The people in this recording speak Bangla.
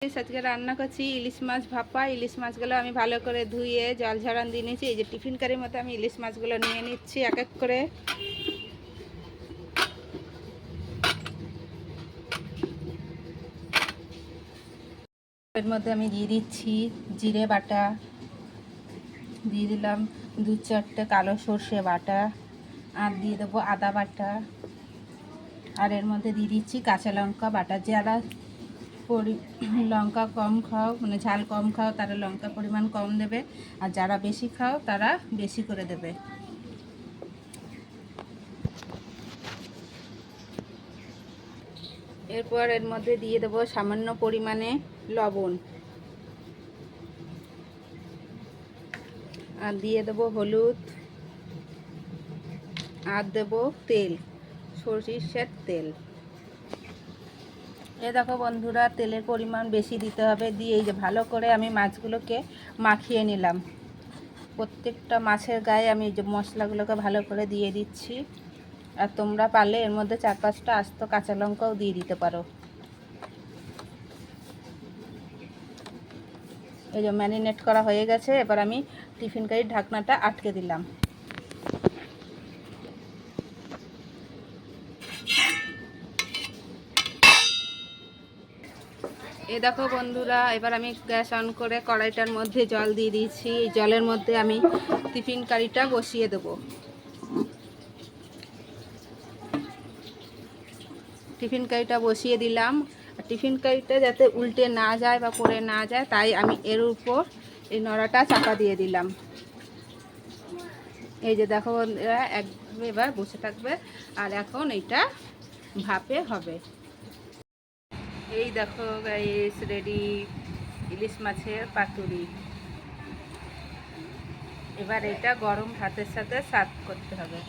আজকে রান্না করছি ইলিশ মাছ ভাপা। ইলিশ মাছগুলো আমি ভালো করে ধুয়ে জল ঝরান দিয়ে নিয়েছি। এই যে টিফিন কারির মতো আমি ইলিশ মাছগুলো নিয়ে নিচ্ছি এক এক করে। এর মধ্যে আমি দিয়ে দিচ্ছি জিরে বাটা, দিয়ে দিলাম 2-4টে কালো সর্ষে বাটা, আর দিয়ে দেবো আদা বাটা, আর এর মধ্যে দিয়ে দিচ্ছি কাঁচা লঙ্কা বাটা। যারা লঙ্কা কম খাও, মানে ঝাল কম খাও, তারা লঙ্কা পরিমাণ কম দেবে, আর যারা বেশি খাও তারা বেশি করে দেবে। এরপর এর মধ্যে দিয়ে দেবো সামান্য পরিমাণে লবণ, আর দিয়ে দেবো হলুদ, আর দেবো তেল, সরিষার তেল। দেখো বন্ধুরা, তেলের পরিমাণ বেশি দিতে হবে। দিয়ে এই যে ভালো করে আমি মাছগুলোকে মাখিয়ে নিলাম। প্রত্যেকটা মাছের গায়ে আমি যে মশলাগুলোকে ভালো করে দিয়ে দিচ্ছি। আর তোমরা পারলে এর মধ্যে 4-5টা আস্ত কাঁচা লঙ্কাও দিয়ে দিতে পারো। এই যে ম্যারিনেট করা হয়ে গেছে। এবার আমি টিফিন কারির ঢাকনাটা আটকে দিলাম। দেখো বন্ধুরা, এবার আমি গ্যাস অন করে কড়াইটার মধ্যে জল দিয়ে দিয়েছি। এই জলের মধ্যে আমি টিফিন কারিটা বসিয়ে দেবো। টিফিন কারিটা বসিয়ে দিলাম। টিফিন কারিটা যাতে উল্টে না যায় বা পড়ে না যায়, তাই আমি এর উপর এই নড়াটা চাপা দিয়ে দিলাম। এই যে দেখো বন্ধুরা, একভাবে এবার বসে থাকবে। আর এখন এইটা ভাপে হবে। এই দেখো গাইস, রেডি ইলিশ মাছের পাতুরি। এবার এটা গরম ভাতের সাথে সার্ভ করতে হবে।